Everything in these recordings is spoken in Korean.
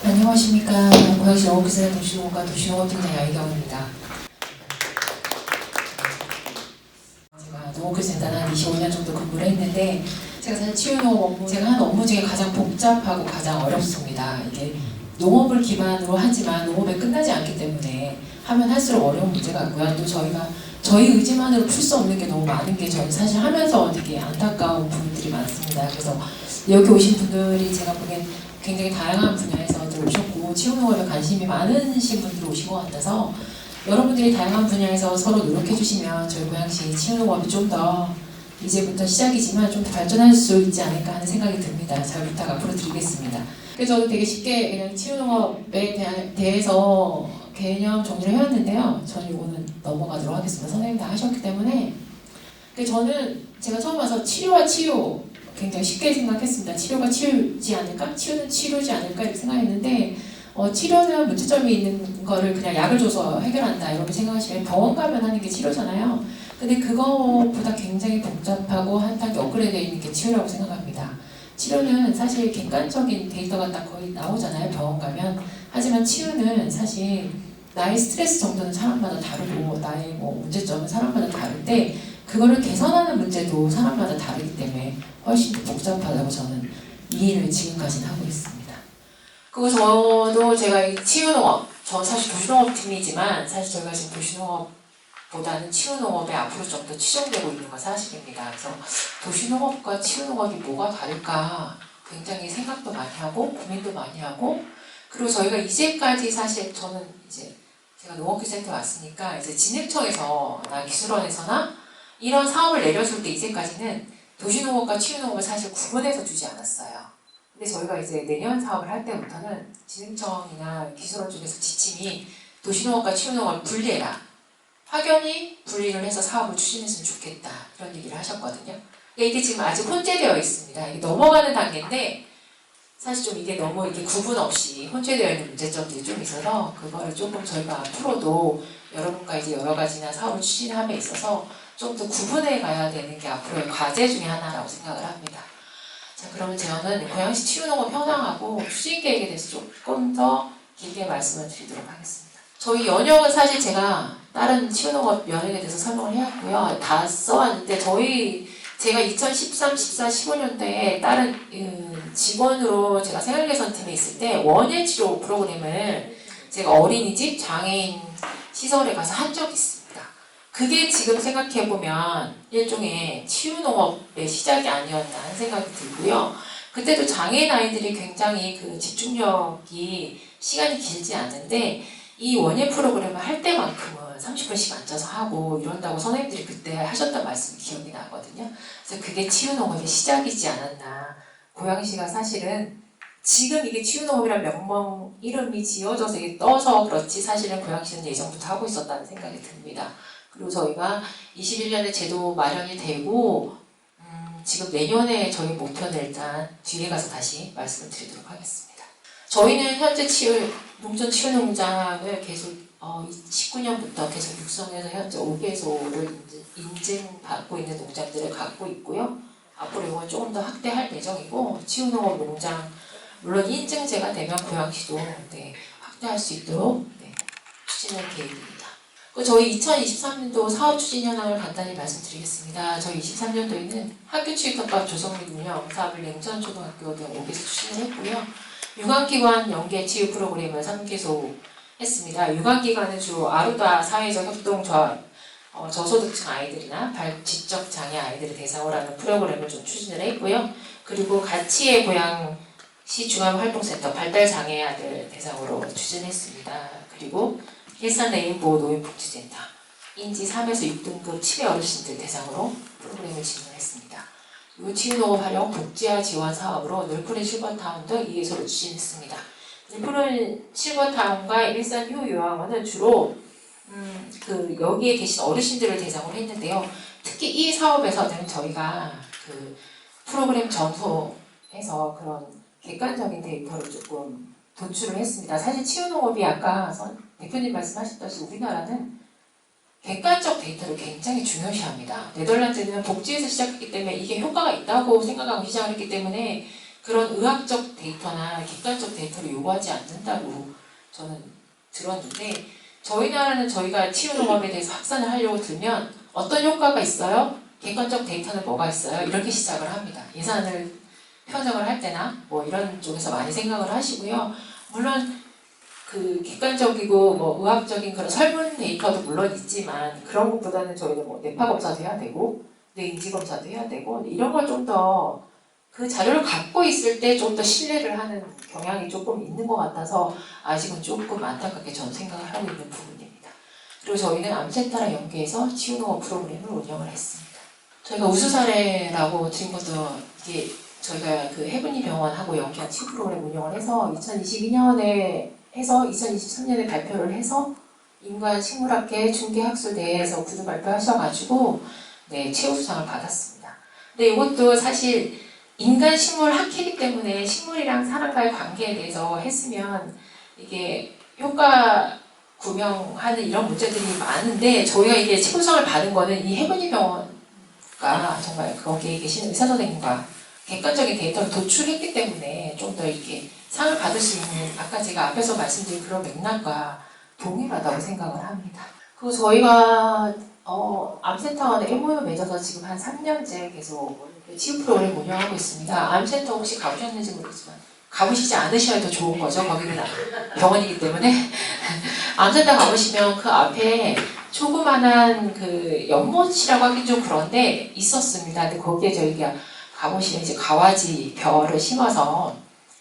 안녕하십니까. 고양시 농업기술의 도시농업과 도시농업팀장 야이경입니다. 제가 농업기술센터는 한 25년 정도 근무를 했는데 제가 사실 치유농업 업무, 제가 하는 업무 중에 가장 복잡하고 가장 어렵습니다. 이게 농업을 기반으로 하지만 농업에 끝나지 않기 때문에 하면 할수록 어려운 문제가 있고요. 또 저희가 저희 의지만으로 풀 수 없는 게 너무 많은 게 저는 사실 하면서 되게 안타까운 부분들이 많습니다. 그래서 여기 오신 분들이 제가 보기엔 굉장히 다양한 분야에서들 오셨고 치유농업에 관심이 많으신 분들이 오신 것 같아서 여러분들이 다양한 분야에서 서로 노력해 주시면 저희 고양시 치유농업이 좀 더 이제부터 시작이지만 좀 더 발전할 수 있지 않을까 하는 생각이 듭니다. 잘 부탁 앞으로 드리겠습니다. 그래서 저도 되게 쉽게 그냥 치유농업에 대해서 개념 정리를 해왔는데요. 저는 이거는 넘어가도록 하겠습니다. 선생님 다 하셨기 때문에. 저는 제가 처음 와서 치료와 치유 굉장히 쉽게 생각했습니다. 치료가 치유지 않을까? 치유는 치료지 않을까? 이렇게 생각했는데 치료는 문제점이 있는 거를 그냥 약을 줘서 해결한다 이렇게 생각하시면 병원 가면 하는 게 치료잖아요. 근데 그거보다 굉장히 복잡하고 한 단계 업그레이드 되어 있는 게 치료라고 생각합니다. 치료는 사실 객관적인 데이터가 딱 거의 나오잖아요. 병원 가면. 하지만 치유는 사실 나의 스트레스 정도는 사람마다 다르고 나의 문제점은 사람마다 다른데 그거를 개선하는 문제도 사람마다 다르기 때문에 훨씬 더 복잡하다고 저는 이해를 지금까지는 하고 있습니다. 그리고 저도 제가 이 치유농업, 저 사실 도시농업팀이지만 사실 저희가 지금 도시농업보다는 치유농업에 앞으로 좀 더 치중되고 있는 건 사실입니다. 그래서 도시농업과 치유농업이 뭐가 다를까 굉장히 생각도 많이 하고 고민도 많이 하고 그리고 저희가 이제까지 사실 저는 이제 제가 농업기술센터에 왔으니까 이제 진흥청에서나 기술원에서나 이런 사업을 내려줄 때 이제까지는 도시농업과 치유농업을 사실 구분해서 주지 않았어요. 근데 저희가 이제 내년 사업을 할 때부터는 진흥청이나 기술원 쪽에서 지침이 도시농업과 치유농업을 분리해라. 확연히 분리를 해서 사업을 추진했으면 좋겠다. 이런 얘기를 하셨거든요. 이게 지금 아직 혼재되어 있습니다. 이게 넘어가는 단계인데 사실 좀 이게 너무 이렇게 구분 없이 혼재되어 있는 문제점들이 좀 있어서 그거를 조금 저희가 앞으로도 여러분과 이제 여러 가지나 사업을 추진함에 있어서 좀 더 구분해 가야 되는 게 앞으로의 과제 중에 하나라고 생각을 합니다. 자, 그러면 저는 고양시 치유농업 현황하고 추진 계획에 대해서 조금 더 길게 말씀을 드리도록 하겠습니다. 저희 연역은 사실 제가 다른 치유농업 연역에 대해서 설명을 해왔고요. 다 써왔는데 제가 2013, 14, 15년도에 다른 직원으로 제가 생활개선팀에 있을 때 원예 치료 프로그램을 제가 어린이집, 장애인 시설에 가서 한 적이 있습니다. 그게 지금 생각해보면 일종의 치유농업의 시작이 아니었나 하는 생각이 들고요. 그때도 장애인 아이들이 굉장히 그 집중력이 시간이 길지 않는데 이 원예 프로그램을 할 때만큼은 30분씩 앉아서 하고 이런다고 선생님들이 그때 하셨던 말씀이 기억이 나거든요. 그래서 그게 치유농업의 시작이지 않았나. 고양시가 사실은 지금 이게 치유농업이란 명명 이름이 지어져서 이게 떠서 그렇지 사실은 고양시는 예전부터 하고 있었다는 생각이 듭니다. 그리고 저희가 21년에 제도 마련이 되고 지금 내년에 저희 목표는 일단 뒤에 가서 다시 말씀을 드리도록 하겠습니다. 저희는 현재 농촌 치유농장을 계속 19년부터 계속 육성해서 현재 5개소를 인증받고 있는 농장들을 갖고 있고요. 앞으로 이걸 조금 더 확대할 예정이고 치유농업 농장 물론 인증제가 되면 고양시도 확대할 수 있도록 추진할 계획입니다. 저희 2023년도 사업 추진 현황을 간단히 말씀드리겠습니다. 저희 23년도에는 학교 취급과 조성 및 운영 사업을 냉천초등학교 등 5개소 추진을 했고요. 유관기관 연계 치유 프로그램을 3개소 했습니다. 유관기관은 주로 아루다 사회적 협동조합, 저소득층 아이들이나 발지적 장애 아이들을 대상으로 하는 프로그램을 좀 추진을 했고요. 그리고 가치의 고양시 중앙활동센터 발달장애 아들 대상으로 추진했습니다. 그리고 일산 레인보우 노인복지센터 인지 3에서 6등급 치매 어르신들 대상으로 프로그램을 진행했습니다. 그리고 치유농업 활용 복지화 지원 사업으로 늘푸른 실버타운 등 2개소를 추진했습니다. 늘푸른 실버타운과 일산 효요양원은 주로 여기에 계신 어르신들을 대상으로 했는데요. 특히 이 사업에서는 저희가 그 프로그램 전후에서 그런 객관적인 데이터를 조금 도출을 했습니다. 사실 치유농업이 아까 대표님 말씀하셨듯이 우리나라는 객관적 데이터를 굉장히 중요시합니다. 네덜란드는 복지에서 시작했기 때문에 이게 효과가 있다고 생각하고 시작을 했기 때문에 그런 의학적 데이터나 객관적 데이터를 요구하지 않는다고 저는 들었는데 저희 나라는 저희가 치유농업에 대해서 확산을 하려고 들면 어떤 효과가 있어요? 객관적 데이터는 뭐가 있어요? 이렇게 시작을 합니다. 예산을 편성을 할 때나 뭐 이런 쪽에서 많이 생각을 하시고요. 물론 그 객관적이고 뭐 의학적인 그런 설문 데이터도 물론 있지만 그런 것보다는 저희는 뭐 뇌파 검사도 해야 되고 뇌 인지 검사도 해야 되고 이런 걸 좀 더 그 자료를 갖고 있을 때 좀 더 신뢰를 하는 경향이 조금 있는 것 같아서 아직은 조금 안타깝게 저는 생각을 하고 있는 부분입니다. 그리고 저희는 암센터랑 연계해서 치유농업 프로그램을 운영을 했습니다. 저희가 우수 사례라고 드린 것도 이게 저희가 그 해븐이 병원하고 연계한 치유 프로그램 운영을 해서 2022년에 해서 2023년에 발표를 해서 인간 식물학회 중개학술대회에서 구두 발표하셔가지고 네, 최우수상을 받았습니다. 근데 이것도 사실 인간 식물 학회이기 때문에 식물이랑 사람과의 관계에 대해서 했으면 이게 효과 구명하는 이런 문제들이 많은데 저희가 이게 최우수상을 받은 거는 이 해븐이 병원가 정말 거기에 계신 의사 선생님과 객관적인 데이터를 도출했기 때문에 좀 더 이렇게 상을 받을 수 있는 아까 제가 앞에서 말씀드린 그런 맥락과 동일하다고 생각을 합니다. 그리고 저희가 암센터와는 MOU 맺어서 지금 한 3년째 계속 치유 프로그램 운영하고 있습니다. 암센터 혹시 가보셨는지 모르겠지만 가보시지 않으셔야 더 좋은 거죠. 거기는 병원이기 때문에 암센터 가보시면 그 앞에 조그만한 그 연못이라고 하긴 좀 그런데 있었습니다. 근데 거기에 저희가 가보시면 이제 가와지 벼를 심어서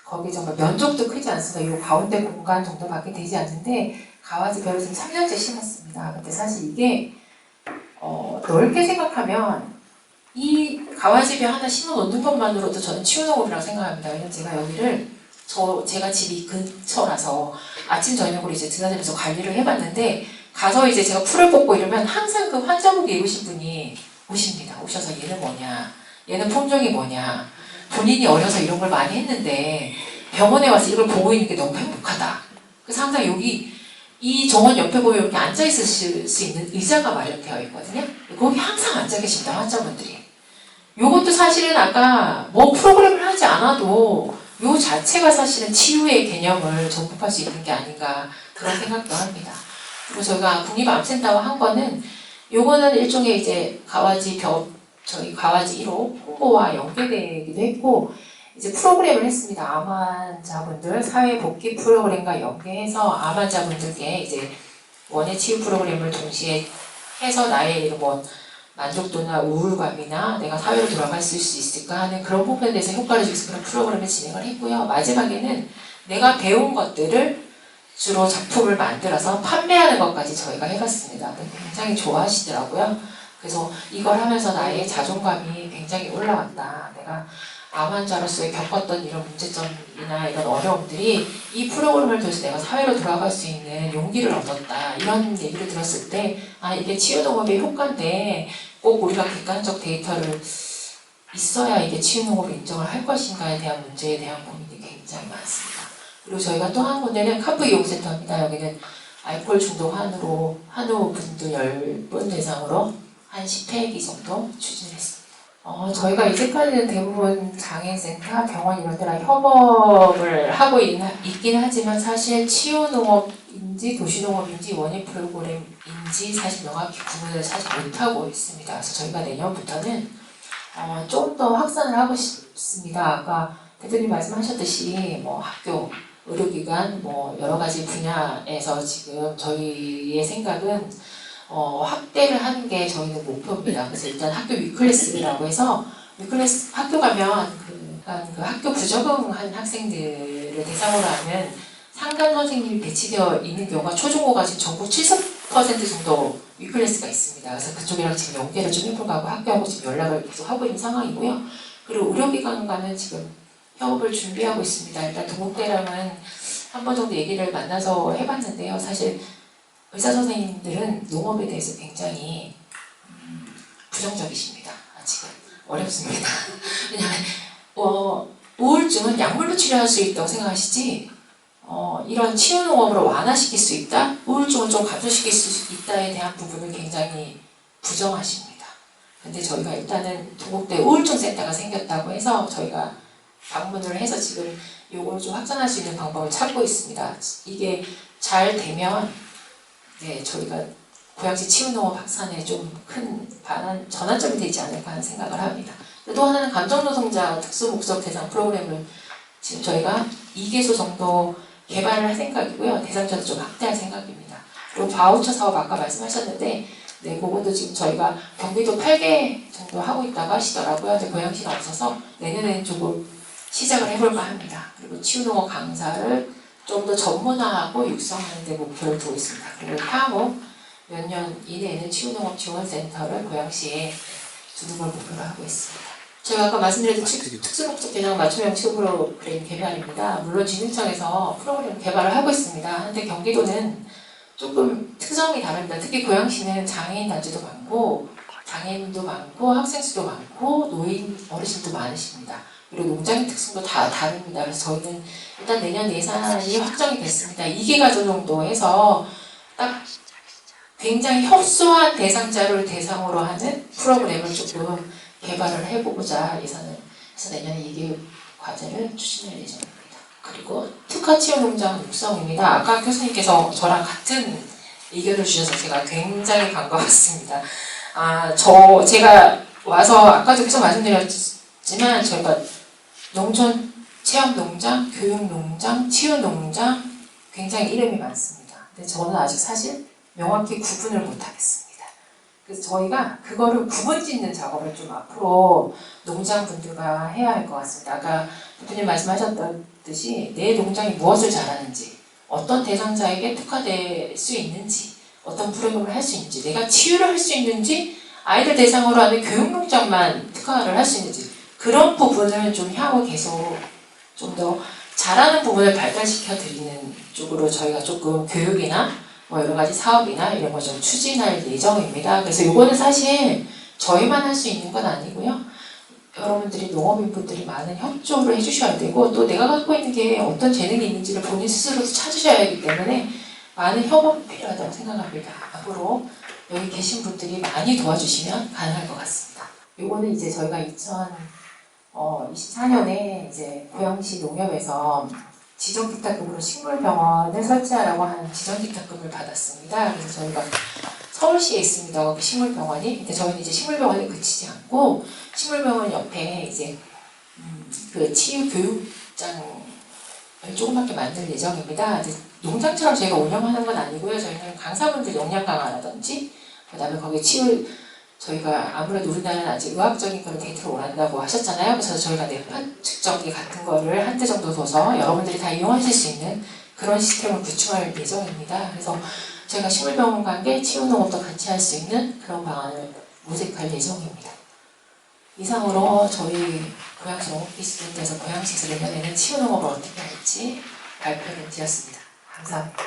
거기 정말 면적도 크지 않습니다. 이 가운데 공간 정도밖에 되지 않는데 가와지 벼를 지금 3년째 심었습니다. 근데 사실 이게 넓게 생각하면 이 가와지 벼 하나 심어 놓는 것만으로도 저는 치유농업이라고 생각합니다. 왜냐면 제가 여기를 제가 집이 근처라서 아침 저녁으로 이제 드나들면서 관리를 해봤는데 가서 이제 제가 풀을 뽑고 이러면 항상 그 환자복 입으신 분이 오십니다. 오셔서 얘는 뭐냐, 얘는 품종이 뭐냐, 본인이 어려서 이런 걸 많이 했는데 병원에 와서 이걸 보고 있는 게 너무 행복하다. 그래서 항상 여기 이 정원 옆에 보면 이렇게 앉아 있으실 수 있는 의자가 마련되어 있거든요. 거기 항상 앉아 계십니다, 환자분들이. 요것도 사실은 아까 뭐 프로그램을 하지 않아도 요 자체가 사실은 치유의 개념을 전복할 수 있는 게 아닌가 그런 생각도 합니다. 그리고 저희가 국립암센터와 한 거는 요거는 일종의 이제 저희 가와지 1호 홍보와 연계되기도 했고 이제 프로그램을 했습니다. 암 환자분들 사회복귀 프로그램과 연계해서 암 환자분들께 이제 원예 치유 프로그램을 동시에 해서 나의 뭐 만족도나 우울감이나 내가 사회로 돌아갈 수 있을까 하는 그런 부분에 대해서 효과를 주기 위해서 그런 프로그램을 진행을 했고요. 마지막에는 내가 배운 것들을 주로 작품을 만들어서 판매하는 것까지 저희가 해봤습니다. 굉장히 좋아하시더라고요. 그래서 이걸 하면서 나의 자존감이 굉장히 올라왔다. 내가 암 환자로서 겪었던 이런 문제점이나 이런 어려움들이 이 프로그램을 통해서 내가 사회로 돌아갈 수 있는 용기를 얻었다. 이런 얘기를 들었을 때 이게 치유농업의 효과인데 꼭 우리가 객관적 데이터를 있어야 이게 치유농업을 인정을 할 것인가에 대한 문제에 대한 고민이 굉장히 많습니다. 그리고 저희가 또 한 군데는 카프 이용센터입니다. 여기는 알코올 중독 한우 분들 10분 대상으로 한 10회기 정도 추진했습니다. 저희가 이제까지는 대부분 장애인센터, 병원 이런 데랑 협업을 하고 있긴 하지만 사실 치유농업인지 도시농업인지 원예 프로그램인지 사실 명확히 구분을 사실 못하고 있습니다. 그래서 저희가 내년부터는 좀 더 확산을 하고 싶습니다. 아까 대표님 말씀하셨듯이 뭐 학교, 의료기관, 뭐 여러 가지 분야에서 지금 저희의 생각은 확대를 하는 게 저희는 목표입니다. 그래서 일단 학교 위클래스라고 해서 위클래스 학교 가면 그 학교 부적응한 학생들을 대상으로 하는 상담 선생님이 배치되어 있는 경우가 초중고가 지금 전국 70% 정도 위클래스가 있습니다. 그래서 그쪽이랑 지금 연계를 좀 해볼까 하고 학교하고 지금 연락을 계속 하고 있는 상황이고요. 그리고 의료기관과는 지금 협업을 준비하고 있습니다. 일단 동국대랑은 한 번 정도 얘기를 만나서 해봤는데요. 사실 의사 선생님들은 농업에 대해서 굉장히 부정적이십니다. 지금 어렵습니다. 왜냐하면 우울증은 약물로 치료할 수 있다고 생각하시지 이런 치유농업으로 완화시킬 수 있다? 우울증을 좀 감소시킬 수 있다에 대한 부분을 굉장히 부정하십니다. 근데 저희가 일단은 동국대 우울증 센터가 생겼다고 해서 저희가 방문을 해서 지금 요걸 좀 확산할 수 있는 방법을 찾고 있습니다. 이게 잘 되면 네, 저희가 고양시 치유농업 확산에 좀 큰 전환점이 되지 않을까 하는 생각을 합니다. 또 하나는 감정노동자 특수목적 대상 프로그램을 지금 저희가 2개소 정도 개발을 할 생각이고요. 대상자도 좀 확대할 생각입니다. 그리고 바우처 사업 아까 말씀하셨는데 네, 그것도 지금 저희가 경기도 8개 정도 하고 있다고 하시더라고요. 근데 고양시가 없어서 내년에는 조금 시작을 해볼까 합니다. 그리고 치유농업 강사를 좀 더 전문화하고 육성하는 데 목표를 두고 있습니다. 그리고 향후 몇 년 이내에는 치유농업 지원센터를 고양시에 두는 걸 목표로 하고 있습니다. 제가 아까 말씀드린 특수목적 대상 맞춤형 치유 프로그램 개발입니다. 물론 진흥청에서 프로그램 개발을 하고 있습니다. 근데 경기도는 조금 특성이 다릅니다. 특히 고양시는 장애인 단지도 많고 장애인도 많고 학생 수도 많고 노인 어르신도 많으십니다. 그리고 농장의 특성도 다 다릅니다. 그래서 저희는 일단 내년 예산이 확정이 됐습니다. 2기가조 정도 해서 딱 굉장히 협소한 대상자를 대상으로 하는 프로그램을 조금 개발을 해보고자 예산을 해서 내년에 2기 과제를 추진할 예정입니다. 그리고 특화치유농장 육성입니다. 아까 교수님께서 저랑 같은 의견을 주셔서 제가 굉장히 반가웠습니다. 제가 와서 아까도 계속 말씀드렸지만 저희가 농촌 체험농장, 교육농장, 치유농장 굉장히 이름이 많습니다. 근데 저는 아직 사실 명확히 구분을 못하겠습니다. 그래서 저희가 그거를 구분 짓는 작업을 좀 앞으로 농장분들과 해야 할 것 같습니다. 아까 대표님 말씀하셨듯이 내 농장이 무엇을 잘하는지, 어떤 대상자에게 특화될 수 있는지, 어떤 프로그램을 할 수 있는지, 내가 치유를 할 수 있는지, 아이들 대상으로 하는 교육농장만 특화를 할 수 있는지, 그런 부분을 좀 향후 계속 좀 더 잘하는 부분을 발달시켜 드리는 쪽으로 저희가 조금 교육이나 뭐 여러 가지 사업이나 이런 거 좀 추진할 예정입니다. 그래서 이거는 사실 저희만 할 수 있는 건 아니고요. 여러분들이 농업인분들이 많은 협조를 해주셔야 되고 또 내가 갖고 있는 게 어떤 재능이 있는지를 본인 스스로도 찾으셔야 하기 때문에 많은 협업이 필요하다고 생각합니다. 앞으로 여기 계신 분들이 많이 도와주시면 가능할 것 같습니다. 이거는 이제 저희가 2024년에 이제 고양시 농협에서 지정기탁금으로 식물병원을 설치하라고 하는 지정기탁금을 받았습니다. 그래서 저희가 서울시에 있습니다. 식물병원이. 근데 저희는 이제 식물병원에 그치지 않고 식물병원 옆에 이제 그 치유교육장을 조그맣게 만들 예정입니다. 농장처럼 저희가 운영하는 건 아니고요. 저희는 강사분들 역량 강화라든지 그다음에 거기에 치유 저희가 아무래도 우리나라는 아직 의학적인 그런 데이터를 원한다고 하셨잖아요. 그래서 저희가 뇌파 측정기 같은 거를 한 대 정도 둬서 여러분들이 다 이용하실 수 있는 그런 시스템을 구축할 예정입니다. 그래서 저희가 식물병원과 함께 치유농업도 같이 할 수 있는 그런 방안을 모색할 예정입니다. 이상으로 저희 고양시 농업기술센터에서 고양시에서 내년에는 치유농업을 어떻게 할지 발표를 드렸습니다. 감사합니다.